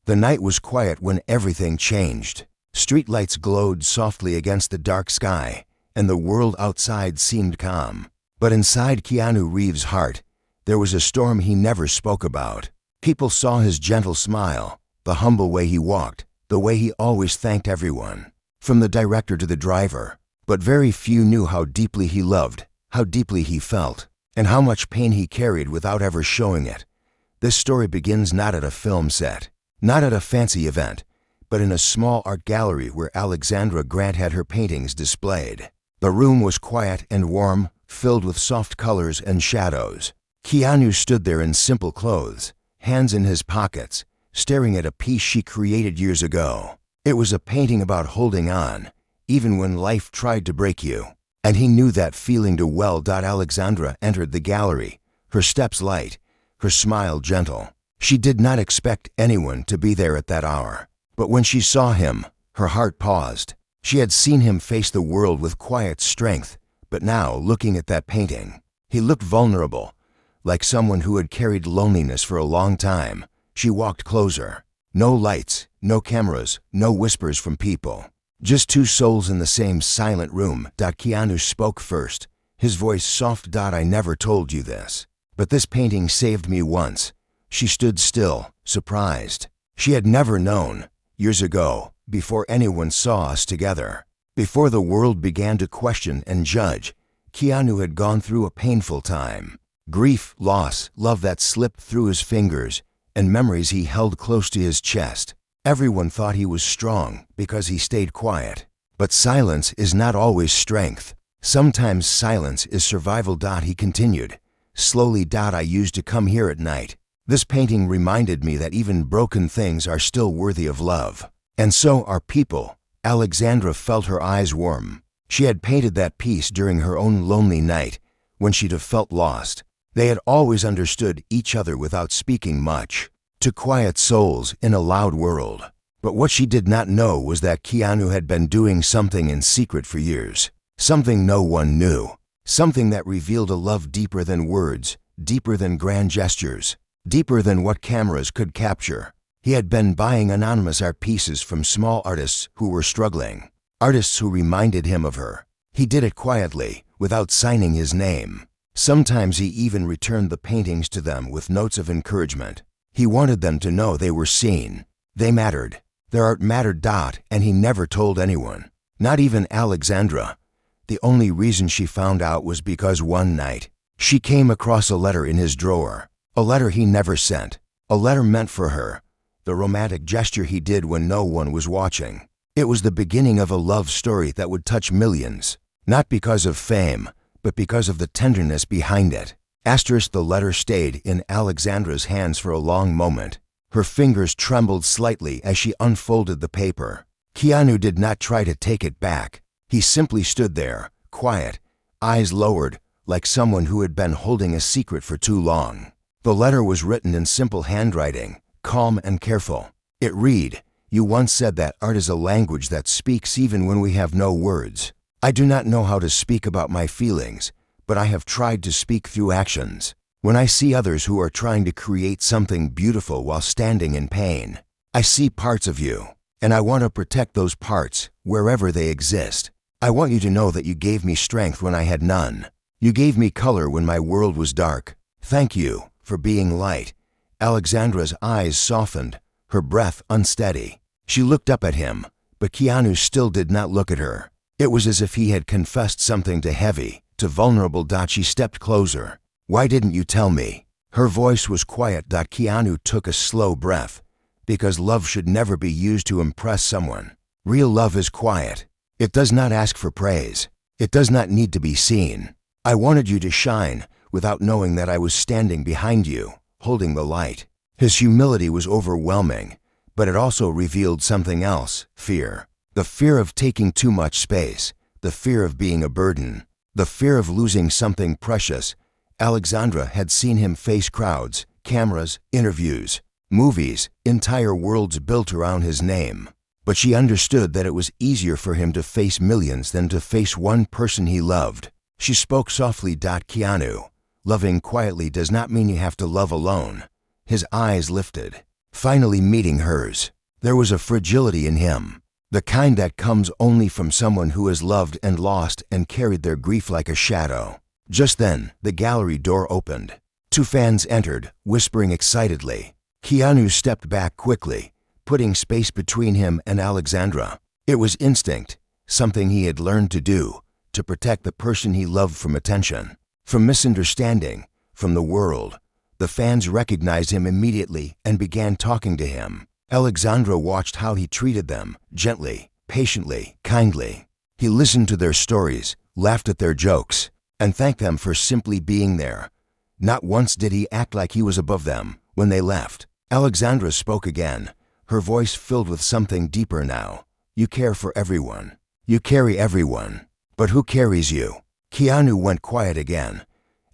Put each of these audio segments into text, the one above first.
The night was quiet when everything changed. Streetlights glowed softly against the dark sky, and the world outside seemed calm. But inside KeanuReeves' heart, there was a storm he never spoke about. People saw his gentle smile, the humble way he walked, the way he always thanked everyone, from the director to the driver. But very few knew how deeply he loved, how deeply he felt, and how much pain he carried without ever showing it. This story begins not at a film set, not at a fancy event, but in a small art gallery where Alexandra Grant had her paintings displayed. The room was quiet and warm, filled with soft colors and shadows. Keanu stood there in simple clothes, hands in his pockets, staring at a piece she created years ago. It was a painting about holding on, even when life tried to break you. And he knew that feeling too well. Alexandra entered the gallery, her steps light, her smile gentle. She did not expect anyone to be there at that hour. But when she saw him, her heart paused. She had seen him face the world with quiet strength, but now, looking at that painting, he looked vulnerable, like someone who had carried loneliness for a long time. She walked closer. No lights, no cameras, no whispers from people. Just two souls in the same silent room. Keanu spoke first, his voice soft. I never told you this, but this painting saved me once. She stood still, surprised. She had never known. Years ago, before anyone saw us together, before the world began to question and judge, Keanu had gone through a painful time. Grief, loss, love that slipped through his fingers, and memories he held close to his chest. Everyone thought he was strong because he stayed quiet. But silence is not always strength. Sometimes silence is survival. He continued. Slowly. I used to come here at night. This painting reminded me that even broken things are still worthy of love. And so are people. Alexandra felt her eyes warm. She had painted that piece during her own lonely night, when she'd have felt lost. They had always understood each other without speaking much. To quiet souls in a loud world. But what she did not know was that Keanu had been doing something in secret for years. Something no one knew. Something that revealed a love deeper than words, deeper than grand gestures, deeper than what cameras could capture. He had been buying anonymous art pieces from small artists who were struggling. Artists who reminded him of her. He did it quietly, without signing his name. Sometimes he even returned the paintings to them with notes of encouragement. He wanted them to know they were seen. They mattered. Their art mattered. And he never told anyone. Not even Alexandra. The only reason she found out was because one night, she came across a letter in his drawer. A letter he never sent. A letter meant for her. The romantic gesture he did when no one was watching. It was the beginning of a love story that would touch millions. Not because of fame, but because of the tenderness behind it. The letter stayed in Alexandra's hands for a long moment. Her fingers trembled slightly as she unfolded the paper. Keanu did not try to take it back. He simply stood there, quiet, eyes lowered, like someone who had been holding a secret for too long. The letter was written in simple handwriting, calm and careful. It read, "You once said that art is a language that speaks even when we have no words. I do not know how to speak about my feelings, but I have tried to speak through actions. When I see others who are trying to create something beautiful while standing in pain, I see parts of you, and I want to protect those parts wherever they exist. I want you to know that you gave me strength when I had none. You gave me color when my world was dark. Thank you for being light." Alexandra's eyes softened, her breath unsteady. She looked up at him, but Keanu still did not look at her. It was as if he had confessed something too heavy, too vulnerable. She stepped closer. "Why didn't you tell me?" Her voice was quiet. Keanu took a slow breath. Because love should never be used to impress someone. Real love is quiet. It does not ask for praise. It does not need to be seen. I wanted you to shine without knowing that I was standing behind you, holding the light. His humility was overwhelming, but it also revealed something else, fear. The fear of taking too much space, the fear of being a burden, the fear of losing something precious. Alexandra had seen him face crowds, cameras, interviews, movies, entire worlds built around his name. But she understood that it was easier for him to face millions than to face one person he loved. She spoke softly. "Keanu, loving quietly does not mean you have to love alone." His eyes lifted. finally meeting hers. There was a fragility in him, the kind that comes only from someone who has loved and lost and carried their grief like a shadow. Just then, the gallery door opened. 2 fans entered, whispering excitedly. Keanu stepped back quickly, putting space between him and Alexandra. It was instinct, something he had learned to do, to protect the person he loved from attention, from misunderstanding, from the world. The fans recognized him immediately and began talking to him. Alexandra watched how he treated them, gently, patiently, kindly. He listened to their stories, laughed at their jokes, and thanked them for simply being there. Not once did he act like he was above them. When they left, Alexandra spoke again, her voice filled with something deeper now. You care for everyone. You carry everyone. But who carries you? Keanu went quiet again,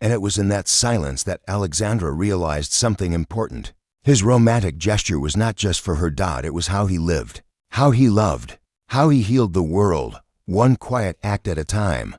and it was in that silence that Alexandra realized something important. His romantic gesture was not just for her. It was how he lived, how he loved, how he healed the world, one quiet act at a time.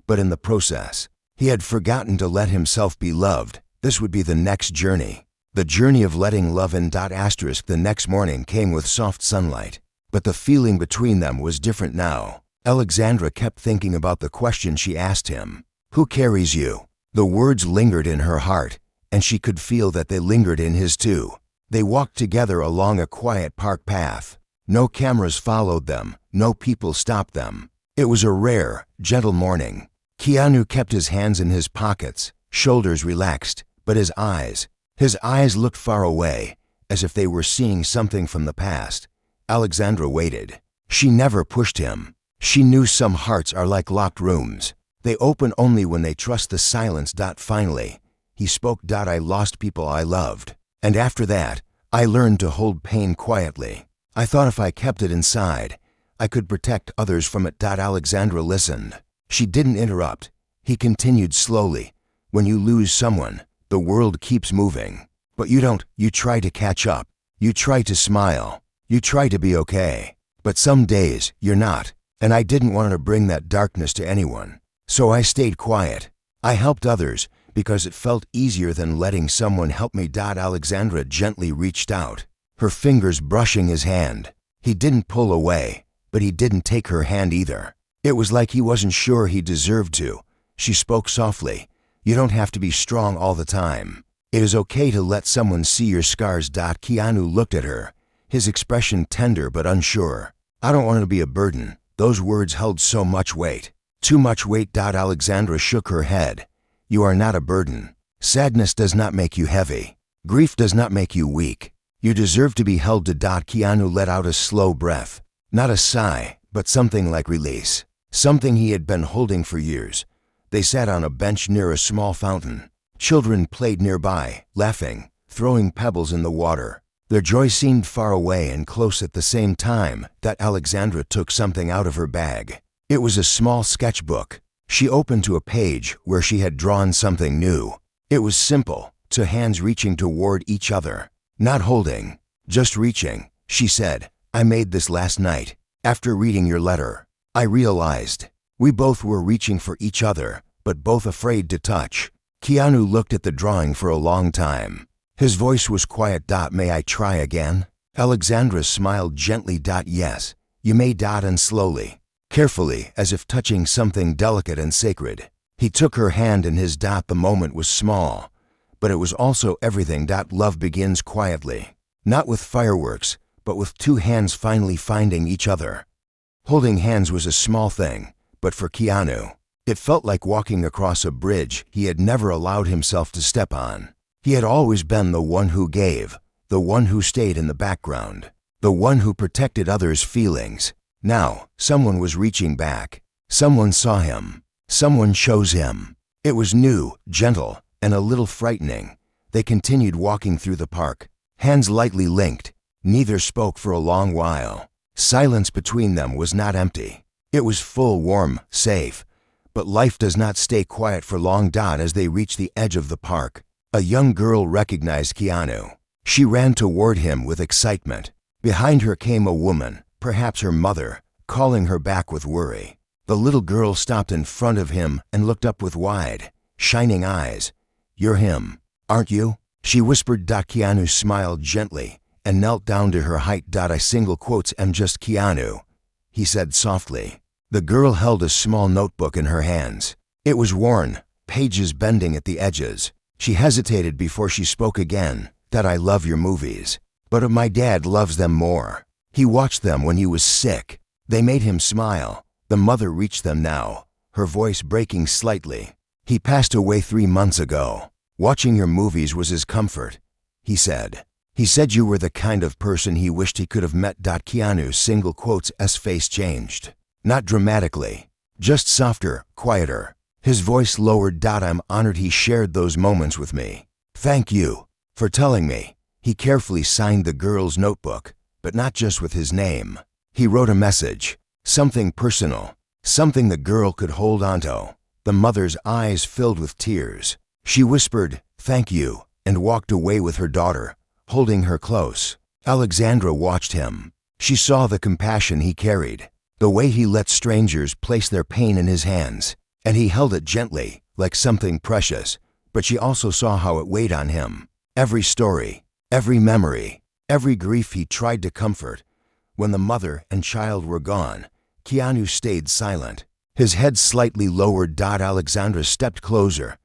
But in the process, he had forgotten to let himself be loved. This would be the next journey. The journey of letting love in. The next morning came with soft sunlight, but the feeling between them was different now. Alexandra kept thinking about the question she asked him. Who carries you? The words lingered in her heart, and she could feel that they lingered in his too. They walked together along a quiet park path. No cameras followed them, no people stopped them. It was a rare, gentle morning. Keanu kept his hands in his pockets, shoulders relaxed, but his eyes looked far away, as if they were seeing something from the past. Alexandra waited. She never pushed him. She knew some hearts are like locked rooms. They open only when they trust the silence. Finally, he spoke. I lost people I loved. And after that, I learned to hold pain quietly. I thought if I kept it inside, I could protect others from it. Alexandra listened. She didn't interrupt. He continued slowly. When you lose someone, the world keeps moving. But you don't. You try to catch up. You try to smile. You try to be okay. But some days, you're not. And I didn't want to bring that darkness to anyone. So I stayed quiet. I helped others because it felt easier than letting someone help me. Alexandra gently reached out, her fingers brushing his hand. He didn't pull away, but he didn't take her hand either. It was like he wasn't sure he deserved to. She spoke softly. You don't have to be strong all the time. It is okay to let someone see your scars. Keanu looked at her, his expression tender but unsure. I don't want to be a burden. Those words held so much weight. Too much weight. Alexandra shook her head. You are not a burden. Sadness does not make you heavy. Grief does not make you weak. You deserve to be held. Keanu let out a slow breath. Not a sigh, but something like release. Something he had been holding for years. They sat on a bench near a small fountain. Children played nearby, laughing, throwing pebbles in the water. Their joy seemed far away and close at the same time. Alexandra took something out of her bag. It was a small sketchbook. She opened to a page where she had drawn something new. It was simple, two hands reaching toward each other. Not holding, just reaching. She said, I made this last night. After reading your letter, I realized we both were reaching for each other, but both afraid to touch. Keanu looked at the drawing for a long time. His voice was quiet. May I try again? Alexandra smiled gently. Yes, you may. And slowly, carefully, as if touching something delicate and sacred. He took her hand in his. The moment was small, but it was also everything. Love begins quietly, not with fireworks, but with two hands finally finding each other. Holding hands was a small thing, but for Keanu, it felt like walking across a bridge he had never allowed himself to step on. He had always been the one who gave, the one who stayed in the background, the one who protected others' feelings. Now, someone was reaching back. Someone saw him. Someone chose him. It was new, gentle, and a little frightening. They continued walking through the park, hands lightly linked. Neither spoke for a long while. Silence between them was not empty. It was full, warm, safe. But life does not stay quiet for long. As they reached the edge of the park, a young girl recognized Keanu. She ran toward him with excitement. Behind her came a woman, perhaps her mother, calling her back with worry. The little girl stopped in front of him and looked up with wide, shining eyes. You're him, aren't you? She whispered. Keanu smiled gently, and knelt down to her height. I single quotes am just Keanu, he said softly. The girl held a small notebook in her hands. It was worn, pages bending at the edges. She hesitated before she spoke again. That I love your movies, but my dad loves them more. He watched them when he was sick. They made him smile. The mother reached them now, her voice breaking slightly. He passed away 3 months ago. Watching your movies was his comfort, he said. He said you were the kind of person he wished he could have met. Keanu's single quotes face changed. Not dramatically, just softer, quieter. His voice lowered. I'm honored he shared those moments with me. Thank you for telling me. He carefully signed the girl's notebook, but not just with his name. He wrote a message, something personal, something the girl could hold onto. The mother's eyes filled with tears. She whispered, "Thank you," and walked away with her daughter, holding her close. Alexandra watched him. She saw the compassion he carried, the way he let strangers place their pain in his hands, and he held it gently, like something precious, but she also saw how it weighed on him. Every story, every memory, every grief he tried to comfort. When the mother and child were gone, Keanu stayed silent, his head slightly lowered. Alexandra stepped closer.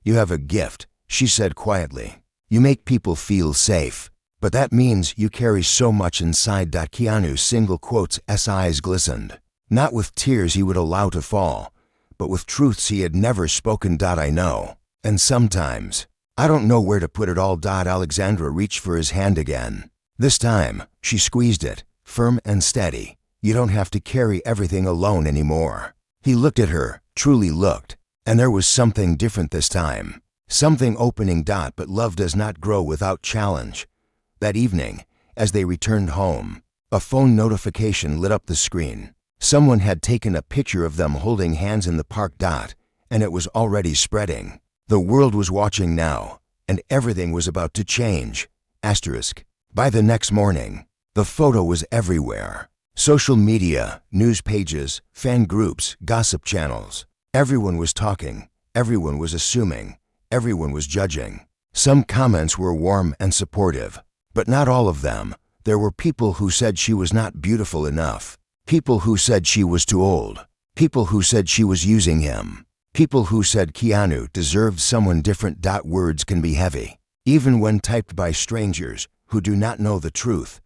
You have a gift, she said quietly. You make people feel safe, but that means you carry so much inside. Keanu's single quotes eyes glistened, not with tears he would allow to fall, but with truths he had never spoken. I know, and sometimes I don't know where to put it all. Alexandra reached for his hand again. This time, she squeezed it, firm and steady. You don't have to carry everything alone anymore. He looked at her, truly looked, and there was something different this time. Something opening. But love does not grow without challenge. That evening, as they returned home, a phone notification lit up the screen. Someone had taken a picture of them holding hands in the park. And it was already spreading. The world was watching now, and everything was about to change. By the next morning, the photo was everywhere. Social media, news pages, fan groups, gossip channels. Everyone was talking, everyone was assuming, everyone was judging. Some comments were warm and supportive, but not all of them. There were people who said she was not beautiful enough, people who said she was too old, people who said she was using him. People who said Keanu deserved someone different. Words can be heavy, even when typed by strangers who do not know the truth.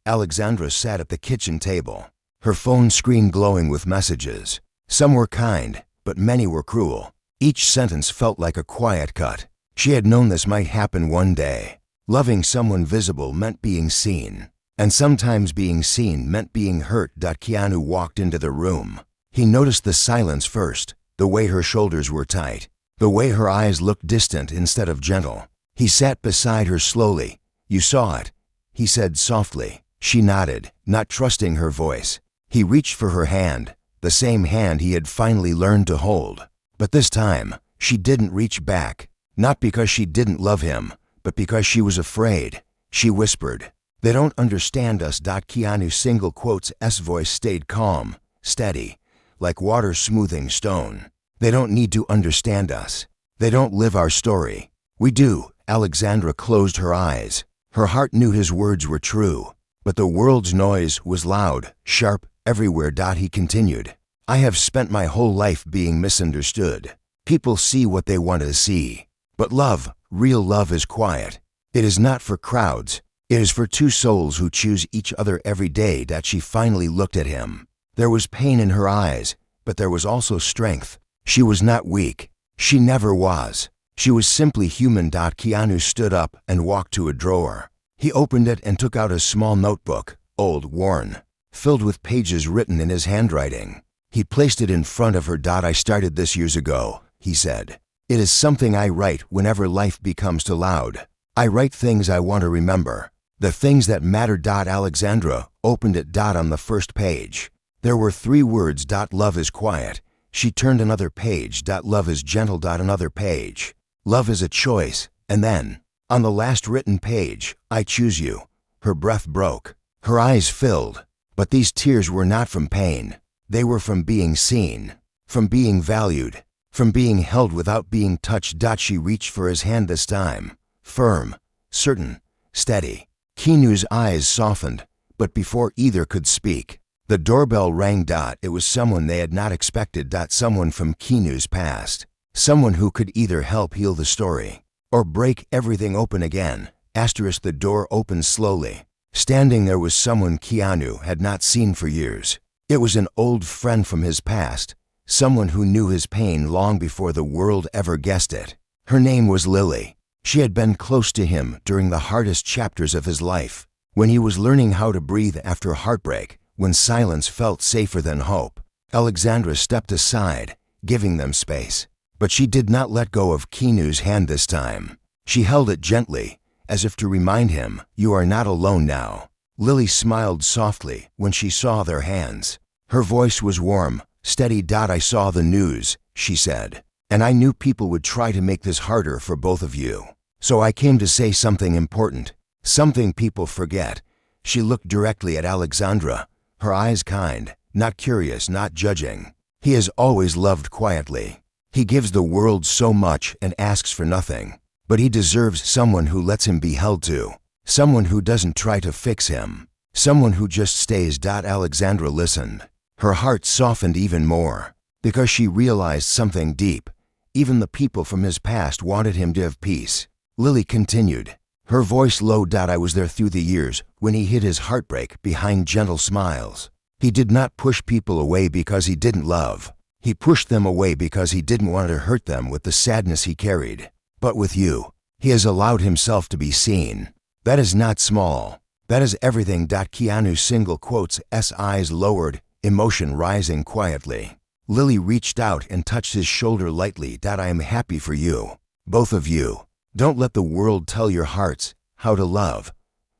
Alexandra sat at the kitchen table, her phone screen glowing with messages. Some were kind, but many were cruel. Each sentence felt like a quiet cut. She had known this might happen one day. Loving someone visible meant being seen, and sometimes being seen meant being hurt. Keanu walked into the room. He noticed the silence first. The way her shoulders were tight, the way her eyes looked distant instead of gentle. He sat beside her slowly. You saw it, he said softly. She nodded, not trusting her voice. He reached for her hand, the same hand he had finally learned to hold. But this time, she didn't reach back, not because she didn't love him, but because she was afraid. She whispered, "They don't understand us." Keanu's single quotes voice stayed calm, steady, like water smoothing stone. They don't need to understand us. They don't live our story. We do. Alexandra closed her eyes. Her heart knew his words were true, but the world's noise was loud, sharp, everywhere. He continued, I have spent my whole life being misunderstood. People see what they want to see. But love, real love, is quiet. It is not for crowds. It is for two souls who choose each other every day. She finally looked at him. There was pain in her eyes, but there was also strength. She was not weak. She never was. She was simply human. Keanu stood up and walked to a drawer. He opened it and took out a small notebook, old, worn, filled with pages written in his handwriting. He placed it in front of her. I started this years ago, he said. It is something I write whenever life becomes too loud. I write things I want to remember, the things that matter. Alexandra opened it. On the first page, there were 3 words. Love is quiet. She turned another page. Love is gentle. Another page. Love is a choice. And then, on the last written page, I choose you. Her breath broke. Her eyes filled. But these tears were not from pain. They were from being seen, from being valued, from being held without being touched. She reached for his hand this time. Firm, certain, steady. Keanu's eyes softened, but before either could speak, the doorbell rang. It was someone they had not expected. Someone from Keanu's past. Someone who could either help heal the story or break everything open again. The door opened slowly. Standing there was someone Keanu had not seen for years. It was an old friend from his past, someone who knew his pain long before the world ever guessed it. Her name was Lily. She had been close to him during the hardest chapters of his life, when he was learning how to breathe after heartbreak, when silence felt safer than hope. Alexandra stepped aside, giving them space. But she did not let go of Keanu's hand this time. She held it gently, as if to remind him, "You are not alone now." Lily smiled softly when she saw their hands. Her voice was warm, steady. "I saw the news," she said, "and I knew people would try to make this harder for both of you. So I came to say something important, something people forget." She looked directly at Alexandra, her eyes kind, not curious, not judging. "He has always loved quietly. He gives the world so much and asks for nothing. But he deserves someone who lets him be held to, someone who doesn't try to fix him, someone who just stays." Alexandra listened. Her heart softened even more, because she realized something deep. Even the people from his past wanted him to have peace. Lily continued, her voice low. "I was there through the years when he hid his heartbreak behind gentle smiles. He did not push people away because he didn't love. He pushed them away because he didn't want to hurt them with the sadness he carried. But with you, he has allowed himself to be seen. That is not small. That is everything." Keanu single quotes, eyes lowered, emotion rising quietly. Lily reached out and touched his shoulder lightly. "I am happy for you. Both of you. Don't let the world tell your hearts how to love."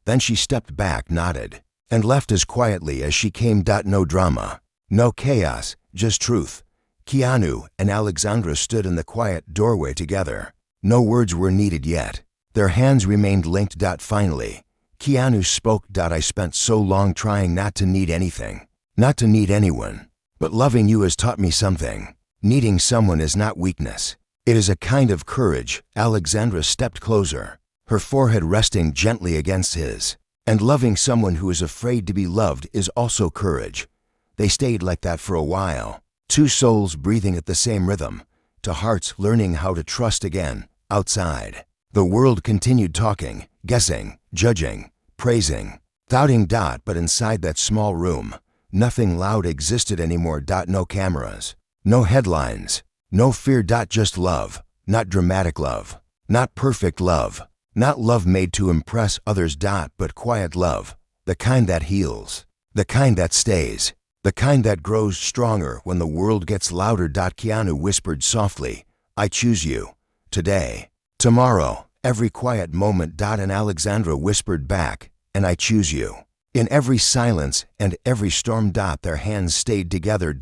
Then she stepped back, nodded, and left as quietly as she came. No drama, no chaos, just truth. Keanu and Alexandra stood in the quiet doorway together. No words were needed yet. Their hands remained linked. Finally, Keanu spoke. "I spent so long trying not to need anything, not to need anyone. But loving you has taught me something. Needing someone is not weakness. It is a kind of courage." Alexandra stepped closer, her forehead resting gently against his. "And loving someone who is afraid to be loved is also courage." They stayed like that for a while. Two souls breathing at the same rhythm, to hearts learning how to trust again. Outside, the world continued talking, guessing, judging, praising, doubting. But inside that small room, nothing loud existed anymore. No cameras, no headlines, no fear. Just love, not dramatic love, not perfect love, not love made to impress others. But quiet love, the kind that heals, the kind that stays, the kind that grows stronger when the world gets louder. Keanu whispered softly, "I choose you. Today, tomorrow, every quiet moment." And Alexandra whispered back, "And I choose you." In every silence and every storm. Their hands stayed together.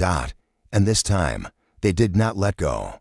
And this time, they did not let go.